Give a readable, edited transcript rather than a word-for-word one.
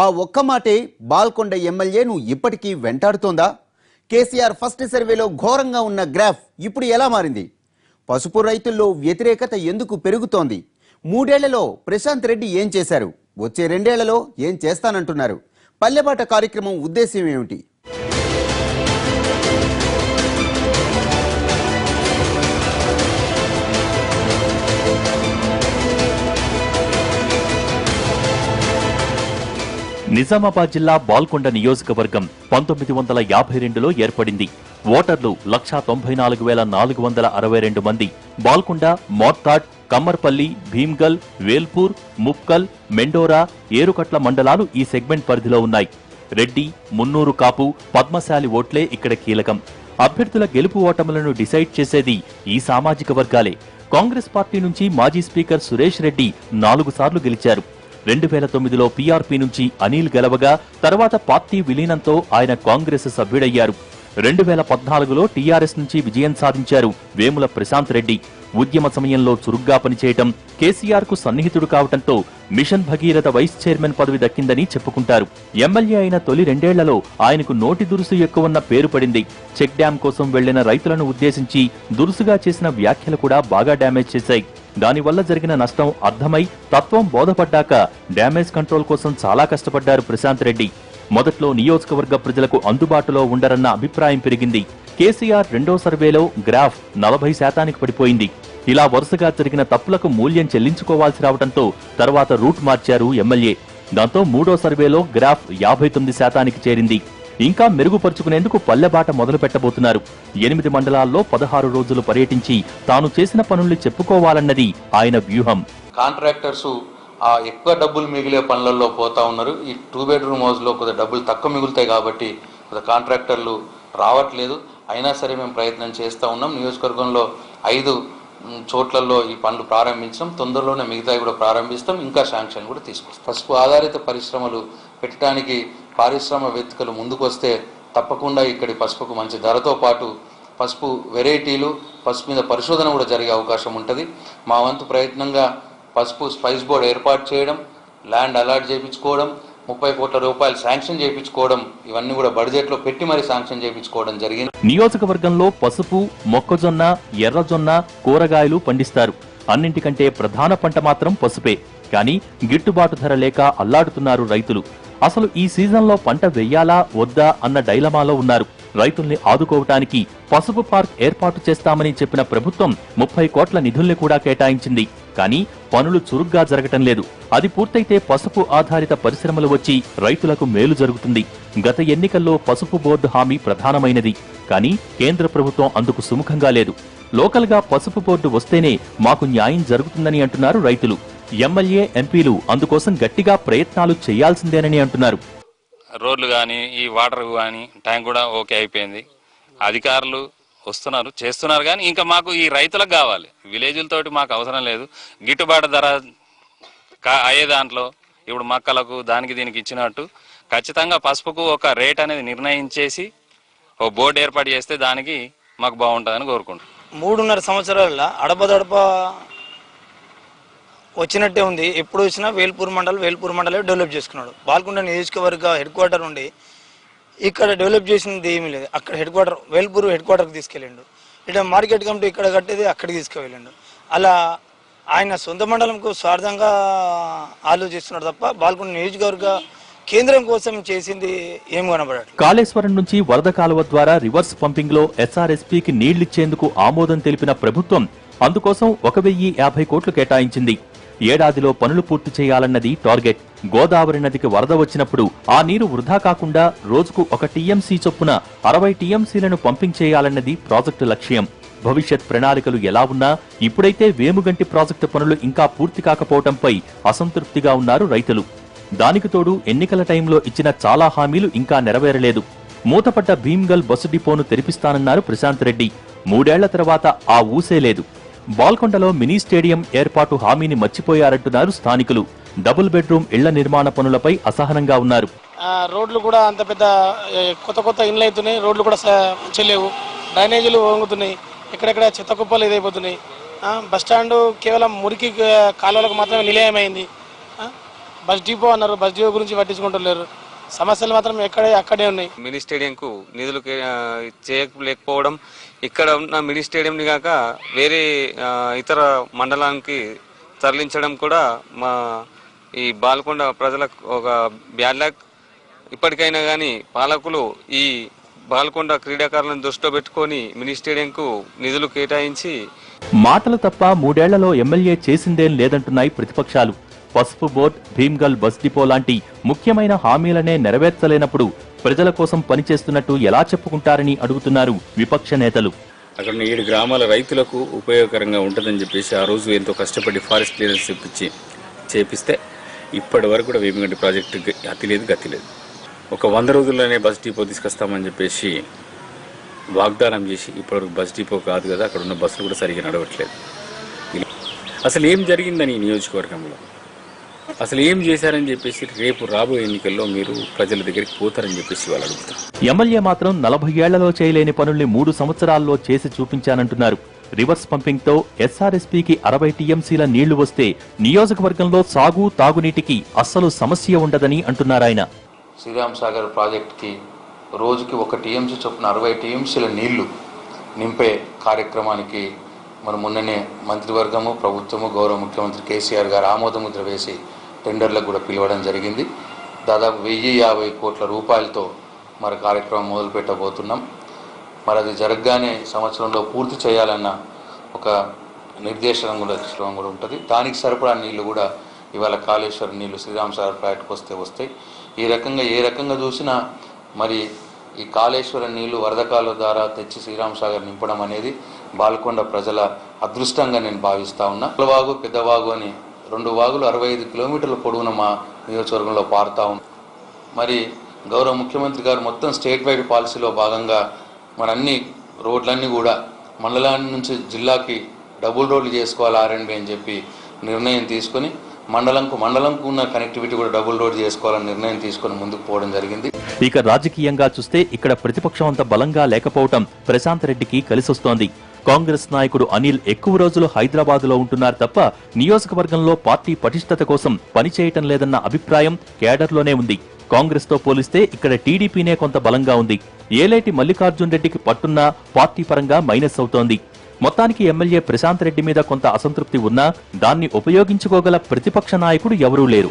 ఆ ఒక్క మాటే బాల్కొండ ఎమ్మెల్యేను ఇప్పటికీ వెంటాడుతోందా? కేసీఆర్ ఫస్ట్ సర్వేలో ఘోరంగా ఉన్న గ్రాఫ్ ఇప్పుడు ఎలా మారింది? పసుపు రైతుల్లో వ్యతిరేకత ఎందుకు పెరుగుతోంది? 3 ఏళ్లలో ప్రశాంత్ రెడ్డి ఏం చేశారు? వచ్చే 2 ఏళ్లలో ఏం చేస్తానంటున్నారు? పల్లెబాట కార్యక్రమం ఉద్దేశ్యం ఏమిటి? నిజామాబాద్ జిల్లా బాల్కొండ నియోజకవర్గం 1952లో ఏర్పడింది. ఓటర్లు 1,94,462 మంది. బాల్కొండ, మోర్తాడ్, కమ్మర్పల్లి, భీమ్గల్, వేల్పూర్, ముప్కల్, మెండోరా, ఏరుకట్ల మండలాలు ఈ సెగ్మెంట్ పరిధిలో ఉన్నాయి. రెడ్డి, మున్నూరు కాపు, పద్మశాలి ఓట్లే ఇక్కడ కీలకం. అభ్యర్థుల గెలుపు ఓటములను డిసైడ్ చేసేది ఈ సామాజిక వర్గాలే. కాంగ్రెస్ పార్టీ నుంచి మాజీ స్పీకర్ సురేష్ రెడ్డి 4 సార్లు గెలిచారు. 2009లో పీఆర్పీ నుంచి అనిల్ గెలవగా తర్వాత పార్టీ విలీనంతో ఆయన కాంగ్రెస్ సభ్యుడయ్యారు. 2014లో టీఆర్ఎస్ నుంచి విజయం సాధించారు వేముల ప్రశాంత్ రెడ్డి. ఉద్యమ సమయంలో చురుగ్గా పనిచేయటం, కేసీఆర్ కు సన్నిహితుడు కావటంతో మిషన్ భగీరథ వైస్ చైర్మన్ పదవి దక్కిందని చెప్పుకుంటారు. ఎమ్మెల్యే అయిన తొలి 2 ఏళ్లలో ఆయనకు నోటి దురుసు ఎక్కువన్న పేరు పడింది. చెక్ డ్యాం కోసం వెళ్లిన రైతులను ఉద్దేశించి దురుసుగా చేసిన వ్యాఖ్యలు కూడా బాగా డ్యామేజ్ చేశాయి. దానివల్ల జరిగిన నష్టం అర్థమై తత్వం బోధపడ్డాక డ్యామేజ్ కంట్రోల్ కోసం చాలా కష్టపడ్డారు ప్రశాంత్ రెడ్డి. మొదట్లో నియోజకవర్గ ప్రజలకు అందుబాటులో ఉండరన్న అభిప్రాయం పెరిగింది. కేసీఆర్ 2వ సర్వేలో గ్రాఫ్ 40% పడిపోయింది. ఇలా వరుసగా జరిగిన తప్పులకు మూల్యం చెల్లించుకోవాల్సి రావడంతో తర్వాత రూట్ మార్చారు ఎమ్మెల్యే. దాంతో 3వ సర్వేలో గ్రాఫ్ 59% చేరింది. ఇంకా మెరుగుపరుచుకునేందుకు పల్లెబాట మొదలు పెట్టబోతున్నారు. 8 మండలాల్లో 16 రోజులు పర్యటించి తాను చేసిన పనుల్ని చెప్పుకోవాలన్నది ఆయన వ్యూహం. కాంట్రాక్టర్స్ ఎక్కువ డబ్బులు మిగిలే పనులలో పోతా ఉన్నారు. ఈ 2 బెడ్రూమ్ హౌస్ లో కొద్దిగా డబ్బులు తక్కువ మిగులుతాయి కాబట్టి కాంట్రాక్టర్లు రావట్లేదు. అయినా సరే మేము ప్రయత్నం చేస్తూ ఉన్నాం. నియోజకవర్గంలో 5 చోట్లలో ఈ పనులు ప్రారంభించాం. తొందరలోనే మిగతాయి కూడా ప్రారంభిస్తాం. ఇంకా శాంక్షన్ కూడా తీసుకొస్తాం. పసుపు ఆధారిత పరిశ్రమలు పెట్టడానికి పారిశ్రామికవేత్తలు ముందుకొస్తే తప్పకుండా ఇక్కడి పసుపుకు మంచి ధరతో పాటు పసుపు వెరైటీలు, పసుపు మీద పరిశోధన కూడా జరిగే అవకాశం ఉంటుంది. మా వంతు ప్రయత్నంగా పసుపు స్పైస్ బోర్డు ఏర్పాటు చేయడం, ల్యాండ్ అలాట్ చేయించుకోవడం, 30 కోట్ల రూపాయలు శాంక్షన్ చేయించుకోవడం, ఇవన్నీ కూడా బడ్జెట్లో పెట్టి మరి శాంక్షన్ చేయించుకోవడం జరిగింది. నియోజకవర్గంలో పసుపు, మొక్కజొన్న, ఎర్రజొన్న, కూరగాయలు పండిస్తారు. అన్నింటికంటే ప్రధాన పంట మాత్రం పసుపే. కానీ గిట్టుబాటు ధర లేక అల్లాడుతున్నారు రైతులు. అసలు ఈ సీజన్లో పంట వెయ్యాలా వద్దా అన్న డైలమాలో ఉన్నారు. రైతుల్ని ఆదుకోవటానికి పసుపు పార్క్ ఏర్పాటు చేస్తామని చెప్పిన ప్రభుత్వం 30 కోట్ల నిధుల్ని కూడా కేటాయించింది. కానీ పనులు చురుగ్గా జరగటం లేదు. అది పూర్తయితే పసుపు ఆధారిత పరిశ్రమలు వచ్చి రైతులకు మేలు జరుగుతుంది. గత ఎన్నికల్లో పసుపు బోర్డు హామీ ప్రధానమైనది. కానీ కేంద్ర ప్రభుత్వం అందుకు సుముఖంగా లేదు. లోకల్ గా పసుపు బోర్డు వస్తేనే మాకు న్యాయం జరుగుతుందని అంటున్నారు రైతులు. ఎమ్మెల్యే, ఎంపీలు అందుకోసం గట్టిగా ప్రయత్నాలు చేయాల్సిందేనని అంటున్నారు. రోడ్లు కానీ, ఈ వాటర్ కానీ, ట్యాంక్ కూడా ఓకే అయిపోయింది. అధికారులు వస్తున్నారు, చేస్తున్నారు. కానీ ఇంకా మాకు ఈ రైతులకు కావాలి. విలేజ్లతోటి మాకు అవసరం లేదు. గిట్టుబాటు ధర అయ్యే దాంట్లో ఇప్పుడు మక్కలకు దానికి దీనికి ఇచ్చినట్టు ఖచ్చితంగా పసుపుకు ఒక రేట్ అనేది నిర్ణయించేసి ఓ బోర్డు ఏర్పాటు చేస్తే దానికి మాకు బాగుంటుందని కోరుకుంటున్నాం. 3.5 సంవత్సరాల అడపదడప వచ్చినట్టే ఉంది. ఎప్పుడు వచ్చినా వేల్పూర్ మండలే డెవలప్ చేసుకున్నాడు. బాల్కొండ నియోజకవర్గ హెడ్ క్వార్టర్ ఉండి ఇక్కడ డెవలప్ చేసినది ఏమీ లేదు. అక్కడ వేల్పూర్ హెడ్ క్వార్టర్కి తీసుకెళ్ళిండు. ఇట్లా మార్కెట్ కమిటీ ఇక్కడ కట్టేది అక్కడికి తీసుకువెళ్ళిండు. అలా ఆయన సొంత మండలంకు స్వార్థంగా ఆలోచిస్తున్నాడు తప్ప బాల్కొండ నియోజకవర్గ కేంద్రం కోసం చేసింది ఏం కనబడదు. కాళేశ్వరం నుంచి వరద కాలువ ద్వారా రివర్స్ పంపింగ్ లో ఎస్ఆర్ఎస్పీకి నీళ్లిచ్చేందుకు ఆమోదం తెలిపిన ప్రభుత్వం అందుకోసం 1050 కోట్లు కేటాయించింది. ఏడాదిలో పనులు పూర్తి చేయాలన్నది టార్గెట్. గోదావరి నదికి వరద వచ్చినప్పుడు ఆ నీరు వృధా కాకుండా రోజుకు 1 టీఎంసీ చొప్పున 60 టీఎంసీలను పంపింగ్ చేయాలన్నది ప్రాజెక్టు లక్ష్యం. భవిష్యత్ ప్రణాళికలు ఎలా ఉన్నా ఇప్పుడైతే వేముగంటి ప్రాజెక్టు పనులు ఇంకా పూర్తి కాకపోవడంపై అసంతృప్తిగా ఉన్నారు రైతులు. దానికి తోడు ఎన్నికల టైంలో ఇచ్చిన చాలా హామీలు ఇంకా నెరవేరలేదు. మూతపడ్డ భీమ్గల్ బస్సు డిపోను తెరిపిస్తానన్నారు ప్రశాంత్ రెడ్డి. 3 ఏళ్ల తర్వాత ఆ ఊసే లేదు. బాల్కొండలో మినీ స్టేడియం ఏర్పాటు హామీని మర్చిపోయారంటున్నారు స్థానికులు. డబుల్ బెడ్రూమ్ ఇళ్ల నిర్మాణ పనులపై అసహనంగా ఉన్నారు. రోడ్లు కూడా అంత పెద్ద కొత్త ఇండ్లు అవుతున్నాయి. రోడ్లు కూడా చెల్లేవు. డ్రైనేజీలు వంగుతున్నాయి. ఎక్కడెక్కడ చెత్త కుప్పలు ఇదైపోతున్నాయి. బస్టాండ్ కేవలం మురికి కాలువలకు మాత్రమే నిలయమైంది. బస్ డిపో అన్నారు, బస్ డిపో గురించి పట్టించుకుంటలేరు. సమస్యలు మాత్రం అక్కడే ఉన్నాయి. మినీ స్టేడియంకు నిధులు చేయలేకపోవడం, ఇక్కడ ఉన్న మినీ స్టేడియంని కాక వేరే ఇతర మండలానికి తరలించడం కూడా మా ఈ బాల్కొండ ప్రజలకు ఒక బ్యాడ్ లక్. ఇప్పటికైనా కానీ పాలకులు ఈ బాల్కొండ క్రీడాకారులను దృష్టిలో పెట్టుకొని మినీ స్టేడియంకు నిధులు కేటాయించి. మాటలు తప్ప 3 ఏళ్లలో ఎమ్మెల్యే చేసిందేం లేదంటున్నాయి ప్రతిపక్షాలు. పసుపు బోర్డ్, భీమ్గల్ బస్ డిపో లాంటి ముఖ్యమైన హామీలనే నెరవేర్చలేనప్పుడు ప్రజల కోసం పనిచేస్తున్నట్టు ఎలా చెప్పుకుంటారని అడుగుతున్నారు విపక్ష నేతలు. అక్కడ 7 గ్రామాల రైతులకు ఉపయోగకరంగా ఉంటుందని చెప్పేసి ఆ రోజు ఎంతో కష్టపడి ఫారెస్ట్ క్లియరెన్స్ చేపిస్తే ఇప్పటి వరకు కూడా వేమిగంటి ప్రాజెక్టు అతి లేదు గతి లేదు. ఒక 100 రోజుల్లోనే బస్ డిపో తీసుకొస్తామని చెప్పేసి వాగ్దానం చేసి ఇప్పటివరకు బస్ డిపో కాదు కదా, అక్కడ ఉన్న బస్సులు కూడా సరిగ్గా నడవట్లేదు. అసలు ఏం జరిగిందని నియోజకవర్గంలో అసలు ఏం చేశారని చెప్పేసి రేపు రాబోయే ఎన్నికల్లో మీరు ప్రజల దగ్గరికి పోతారని చెప్పేసి వాళ్ళు అడుగుతారు. ఎమ్మెల్యే మాత్రం 40 ఏళ్లలో చేయలేని పనుల్ని 3 సంవత్సరాల్లో చేసి చూపించానంటున్నారు. రివర్స్ పంపింగ్ తో ఎస్ఆర్ఎస్పీకి 60 టీఎంసీల నీళ్లు వస్తే నియోజకవర్గంలో సాగు తాగునీటికి అస్సలు సమస్య ఉండదని అంటున్నారాయన. శ్రీరామ్ సాగర్ ప్రాజెక్టుకి రోజుకి 1 టీఎంసీ చొప్పున 60 టీఎంసీల నీళ్లు నింపే కార్యక్రమానికి మన మొన్ననే మంత్రివర్గము, ప్రభుత్వము, గౌరవ ముఖ్యమంత్రి కేసీఆర్ గారు ఆమోదముద్ర వేసి టెండర్లకు కూడా పిలవడం జరిగింది. దాదాపు 1050 కోట్ల రూపాయలతో మరి కార్యక్రమం మొదలు పెట్టబోతున్నాం. మరి అది జరగగానే సంవత్సరంలో పూర్తి చేయాలన్న ఒక నిర్దేశనం కూడా ఉంటుంది. దానికి సరిపడా నీళ్లు కూడా ఇవాళ కాళేశ్వరం నీళ్లు శ్రీరామ్ సాగర్ ప్రాజెక్టుకు వస్తాయి. ఈ రకంగా ఏ రకంగా చూసినా మరి ఈ కాళేశ్వరం నీళ్లు వరదకాల ద్వారా తెచ్చి శ్రీరామ్ సాగర్ నింపడం అనేది బాల్కొండ ప్రజల అదృష్టంగా నేను భావిస్తా ఉన్నా. వాగు, పెద్దవాగు అని 2 వాగులు 65 కిలోమీటర్ల పొడవున మా నియోజకవర్గంలో పారుతా ఉన్నాయి. మరి గౌరవ ముఖ్యమంత్రి గారు మొత్తం స్టేట్ వైడ్ పాలసీలో భాగంగా మన అన్ని రోడ్లన్నీ కూడా మండలాన్ని నుంచి జిల్లాకి డబుల్ రోడ్లు చేసుకోవాలి R&B అని చెప్పి నిర్ణయం తీసుకొని మండలంకు ఉన్న కనెక్టివిటీ కూడా డబుల్ రోడ్ చేసుకోవాలని నిర్ణయం తీసుకొని ముందుకు పోవడం జరిగింది. ఇక రాజకీయంగా చూస్తే ఇక్కడ ప్రతిపక్షం అంత బలంగా లేకపోవటం ప్రశాంత్ రెడ్డికి కలిసొస్తోంది. కాంగ్రెస్ నాయకుడు అనిల్ ఎక్కువ రోజులు హైదరాబాద్లో ఉంటున్నారు తప్ప నియోజకవర్గంలో పార్టీ పటిష్టత కోసం పనిచేయటం లేదన్న అభిప్రాయం కేడర్లోనే ఉంది. కాంగ్రెస్ తో పోలిస్తే ఇక్కడ టీడీపీనే కొంత బలంగా ఉంది. ఏలేటి మల్లికార్జున్ రెడ్డికి పట్టున్నా పార్టీ పరంగా మైనస్ అవుతోంది. మొత్తానికి ఎమ్మెల్యే ప్రశాంత్ రెడ్డి మీద కొంత అసంతృప్తి ఉన్నా దాన్ని ఉపయోగించుకోగల ప్రతిపక్ష నాయకుడు ఎవరూ లేరు.